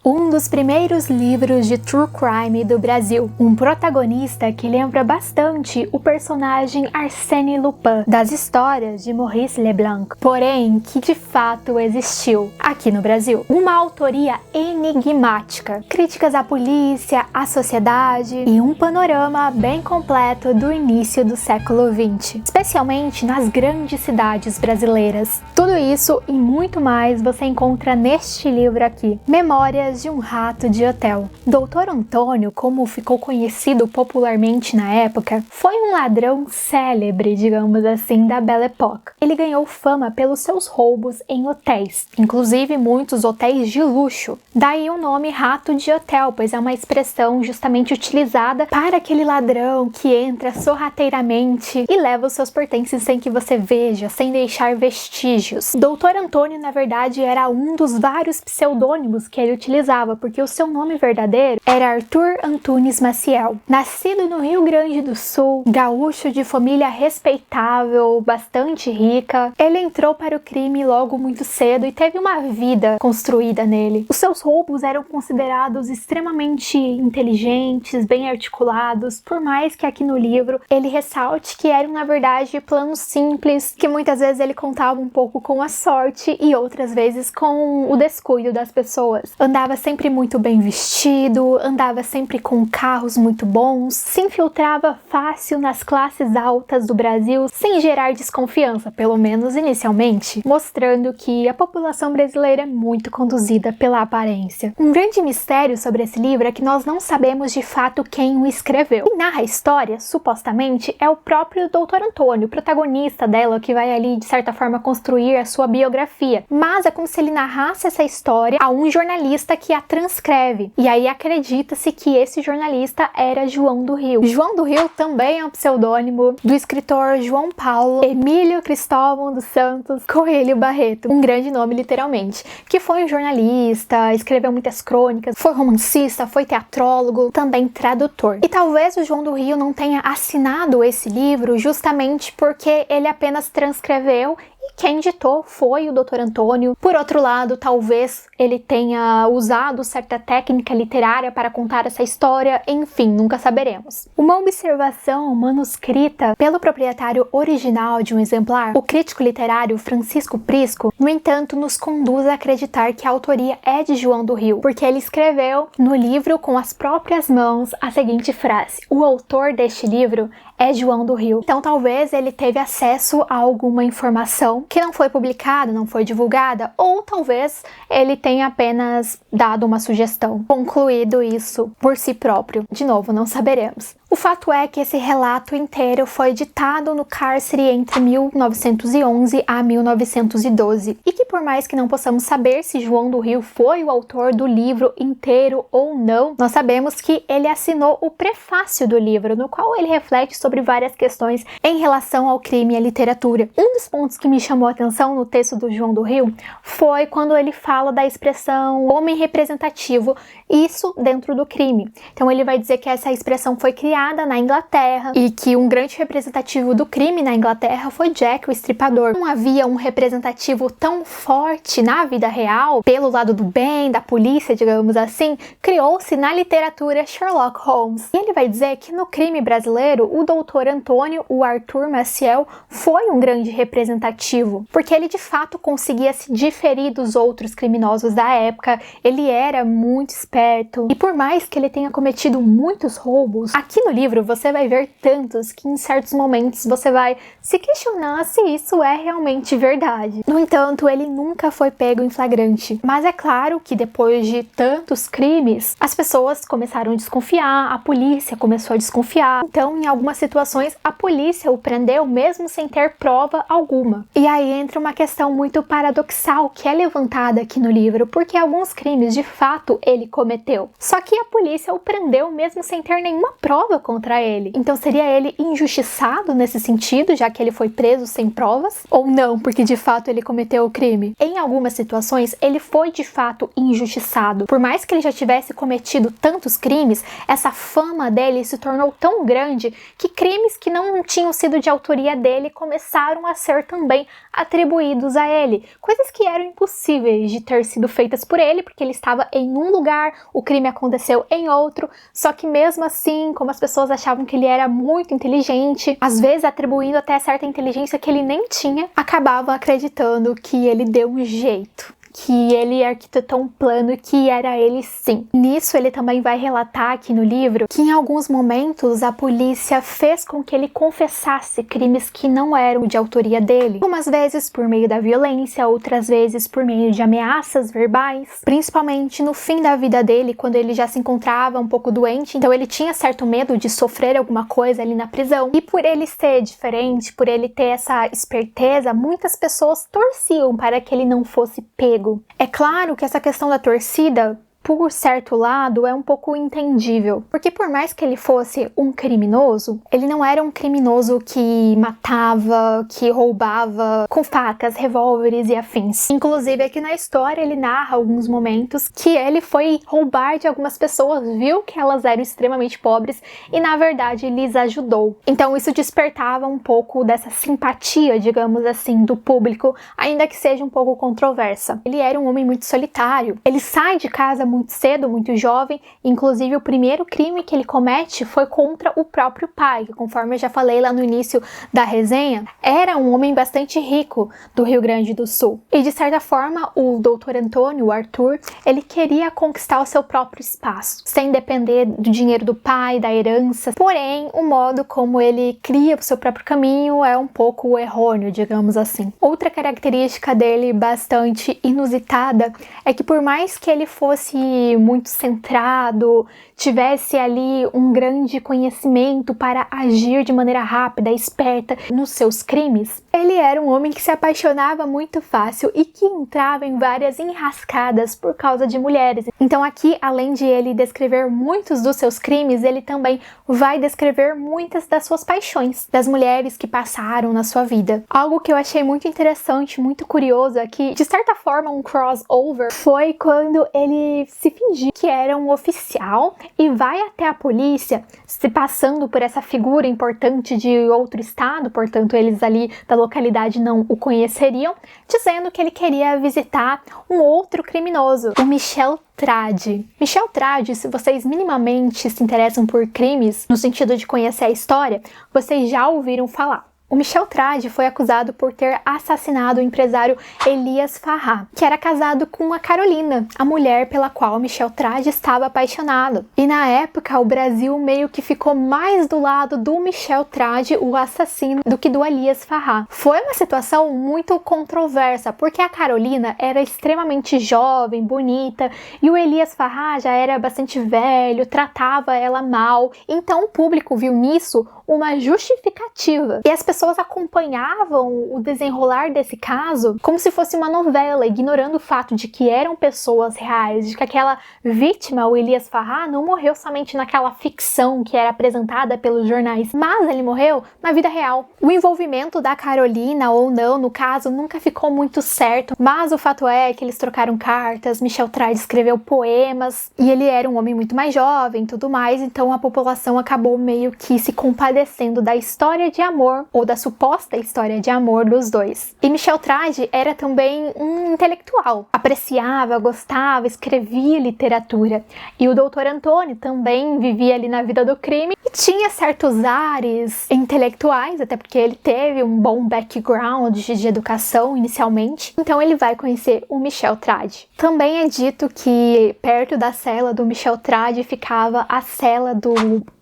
Um dos primeiros livros de true crime do Brasil, um protagonista que lembra bastante o personagem Arsène Lupin das histórias de Maurice Leblanc, porém que de fato existiu aqui no Brasil. Uma autoria enigmática, críticas à polícia, à sociedade e um panorama bem completo do início do século XX, especialmente nas grandes cidades brasileiras. Tudo isso e muito mais você encontra neste livro aqui, Memórias de um Rato de Hotel. Dr. Antônio, como ficou conhecido popularmente na época, foi um ladrão célebre, digamos assim, da Belle Époque. Ele ganhou fama pelos seus roubos em hotéis, inclusive muitos hotéis de luxo. Daí o nome Rato de Hotel, pois é uma expressão justamente utilizada para aquele ladrão que entra sorrateiramente e leva os seus pertences sem que você veja, sem deixar vestígios. Dr. Antônio, na verdade, era um dos vários pseudônimos que ele utilizava, porque o seu nome verdadeiro era Arthur Antunes Maciel. Nascido no Rio Grande do Sul, gaúcho de família respeitável, bastante rica, ele entrou para o crime logo muito cedo e teve uma vida construída nele. Os seus roubos eram considerados extremamente inteligentes, bem articulados, por mais que aqui no livro ele ressalte que eram, na verdade, planos simples, que muitas vezes ele contava um pouco com a sorte e outras vezes com o descuido das pessoas. Andava sempre muito bem vestido, andava sempre com carros muito bons, se infiltrava fácil nas classes altas do Brasil sem gerar desconfiança, pelo menos inicialmente, mostrando que a população brasileira é muito conduzida pela aparência. Um grande mistério sobre esse livro é que nós não sabemos de fato quem o escreveu. Quem narra a história, supostamente, é o próprio Dr. Antônio, o protagonista dela, que vai ali, de certa forma, construir a sua biografia. Mas é como se ele narrasse essa história a um jornalista que a transcreve. E aí acredita-se que esse jornalista era João do Rio. João do Rio também é um pseudônimo do escritor João Paulo Emílio Cristóvão dos Santos Coelho Barreto, um grande nome literalmente, que foi um jornalista, escreveu muitas crônicas, foi romancista, foi teatrólogo, também tradutor. E talvez o João do Rio não tenha assinado esse livro justamente porque ele apenas transcreveu e quem ditou foi o Dr. Antônio. Por outro lado, talvez ele tenha usado certa técnica literária para contar essa história, enfim, nunca saberemos. Uma observação manuscrita pelo proprietário original de um exemplar, o crítico literário Francisco Prisco, no entanto, nos conduz a acreditar que a autoria é de João do Rio, porque ele escreveu no livro com as próprias mãos a seguinte frase: o autor deste livro é João do Rio. Então talvez ele teve acesso a alguma informação que não foi publicada, não foi divulgada, ou talvez ele tenha apenas dado uma sugestão, concluído isso por si próprio. De novo, não saberemos. O fato é que esse relato inteiro foi ditado no cárcere entre 1911 a 1912 e que, por mais que não possamos saber se João do Rio foi o autor do livro inteiro ou não, nós sabemos que ele assinou o prefácio do livro, no qual ele reflete sobre várias questões em relação ao crime e à literatura. Um dos pontos que me chamou a atenção no texto do João do Rio foi quando ele fala da expressão homem representativo, isso dentro do crime. Então ele vai dizer que essa expressão foi criada na Inglaterra e que um grande representativo do crime na Inglaterra foi Jack o Estripador. Não havia um representativo tão forte na vida real, pelo lado do bem, da polícia, digamos assim, criou-se na literatura Sherlock Holmes. E ele vai dizer que no crime brasileiro, o Dr. Antônio, o Arthur Maciel, foi um grande representativo, porque ele de fato conseguia se diferir dos outros criminosos da época, ele era muito esperto, e por mais que ele tenha cometido muitos roubos, aqui no livro você vai ver tantos que em certos momentos você vai se questionar se isso é realmente verdade. No entanto, ele nunca foi pego em flagrante, mas é claro que depois de tantos crimes, as pessoas começaram a desconfiar, a polícia começou a desconfiar, então em algumas situações a polícia o prendeu mesmo sem ter prova alguma. E aí entra uma questão muito paradoxal que é levantada aqui no livro, porque alguns crimes de fato ele cometeu, só que a polícia o prendeu mesmo sem ter nenhuma prova pesado contra ele. Então seria ele injustiçado nesse sentido, já que ele foi preso sem provas? Ou não, porque de fato ele cometeu o crime? Em algumas situações, ele foi de fato injustiçado. Por mais que ele já tivesse cometido tantos crimes, essa fama dele se tornou tão grande que crimes que não tinham sido de autoria dele começaram a ser também atribuídos a ele. Coisas que eram impossíveis de ter sido feitas por ele, porque ele estava em um lugar, o crime aconteceu em outro, só que mesmo assim, como as pessoas achavam que ele era muito inteligente, às vezes atribuindo até certa inteligência que ele nem tinha, acabavam acreditando que ele deu um jeito, que ele arquitetou um plano e que era ele sim. Nisso ele também vai relatar aqui no livro que em alguns momentos a polícia fez com que ele confessasse crimes que não eram de autoria dele. Algumas vezes por meio da violência, outras vezes por meio de ameaças verbais, principalmente no fim da vida dele, quando ele já se encontrava um pouco doente, então ele tinha certo medo de sofrer alguma coisa ali na prisão. E por ele ser diferente, por ele ter essa esperteza, muitas pessoas torciam para que ele não fosse pego. É claro que essa questão da torcida, por certo lado, é um pouco entendível, porque por mais que ele fosse um criminoso, ele não era um criminoso que matava, que roubava com facas, revólveres e afins. Inclusive aqui na história ele narra alguns momentos que ele foi roubar de algumas pessoas, viu que elas eram extremamente pobres e na verdade lhes ajudou. Então isso despertava um pouco dessa simpatia, digamos assim, do público, ainda que seja um pouco controversa. Ele era um homem muito solitário, ele sai de casa muito cedo, muito jovem, inclusive o primeiro crime que ele comete foi contra o próprio pai, que conforme eu já falei lá no início da resenha, era um homem bastante rico do Rio Grande do Sul. E de certa forma, o Dr. Antônio, o Arthur, ele queria conquistar o seu próprio espaço, sem depender do dinheiro do pai, da herança. Porém, o modo como ele cria o seu próprio caminho é um pouco errôneo, digamos assim. Outra característica dele bastante inusitada é que por mais que ele fosse muito centrado, tivesse ali um grande conhecimento para agir de maneira rápida, esperta nos seus crimes, ele era um homem que se apaixonava muito fácil e que entrava em várias enrascadas por causa de mulheres. Então aqui, além de ele descrever muitos dos seus crimes, ele também vai descrever muitas das suas paixões, das mulheres que passaram na sua vida. Algo que eu achei muito interessante, muito curioso aqui, de certa forma um crossover, foi quando ele se fingiu que era um oficial e vai até a polícia, se passando por essa figura importante de outro estado, portanto eles ali da localidade não o conheceriam, dizendo que ele queria visitar um outro criminoso, o Michel Tradi. Michel Tradi, se vocês minimamente se interessam por crimes, no sentido de conhecer a história, vocês já ouviram falar. O Michel Tradi foi acusado por ter assassinado o empresário Elias Farrá, que era casado com a Carolina, a mulher pela qual Michel Tradi estava apaixonado. E na época, o Brasil meio que ficou mais do lado do Michel Tradi, o assassino, do que do Elias Farrá. Foi uma situação muito controversa, porque a Carolina era extremamente jovem, bonita, e o Elias Farrá já era bastante velho, tratava ela mal. Então o público viu nisso uma justificativa. E as pessoas acompanhavam o desenrolar desse caso como se fosse uma novela, ignorando o fato de que eram pessoas reais, de que aquela vítima, o Elias Farrá, não morreu somente naquela ficção que era apresentada pelos jornais, mas ele morreu na vida real. O envolvimento da Carolina ou não, no caso, nunca ficou muito certo, mas o fato é que eles trocaram cartas, Michel Tradi escreveu poemas, e ele era um homem muito mais jovem e tudo mais, então a população acabou meio que se compadecendo da história de amor, ou da suposta história de amor dos dois. E Michel Tradi era também um intelectual, apreciava, gostava, escrevia literatura. E o Dr. Antônio também vivia ali na vida do crime e tinha certos ares intelectuais, até porque ele teve um bom background de educação inicialmente. Então ele vai conhecer o Michel Tradi. Também é dito que perto da cela do Michel Tradi ficava a cela do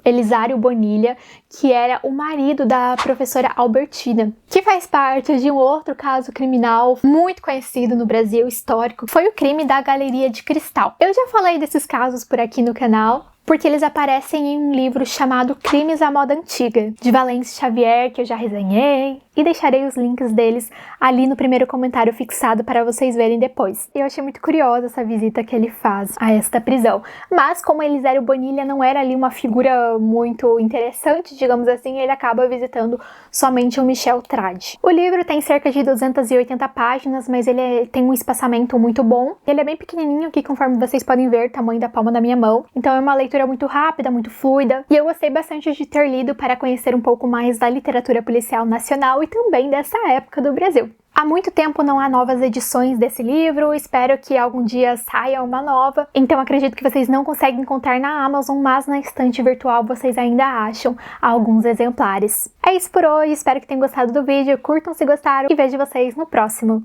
Elisário Bonilha, que era o marido da professora Albertina, que faz parte de um outro caso criminal muito conhecido no Brasil, histórico, foi o crime da Galeria de Cristal. Eu já falei desses casos por aqui no canal, porque eles aparecem em um livro chamado Crimes à Moda Antiga, de Valence Xavier, que eu já resenhei, e deixarei os links deles ali no primeiro comentário fixado para vocês verem depois. Eu achei muito curiosa essa visita que ele faz a esta prisão, mas como Elisério Bonilha não era ali uma figura muito interessante, digamos assim, ele acaba visitando somente o Michel Trad. O livro tem cerca de 280 páginas, mas ele tem um espaçamento muito bom. Ele é bem pequenininho aqui, conforme vocês podem ver, tamanho da palma da minha mão. Então é uma leitura muito rápida, muito fluida. E eu gostei bastante de ter lido para conhecer um pouco mais da literatura policial nacional e também dessa época do Brasil. Há muito tempo não há novas edições desse livro, espero que algum dia saia uma nova, então acredito que vocês não conseguem encontrar na Amazon, mas na estante virtual vocês ainda acham alguns exemplares. É isso por hoje, espero que tenham gostado do vídeo, curtam se gostaram e vejo vocês no próximo.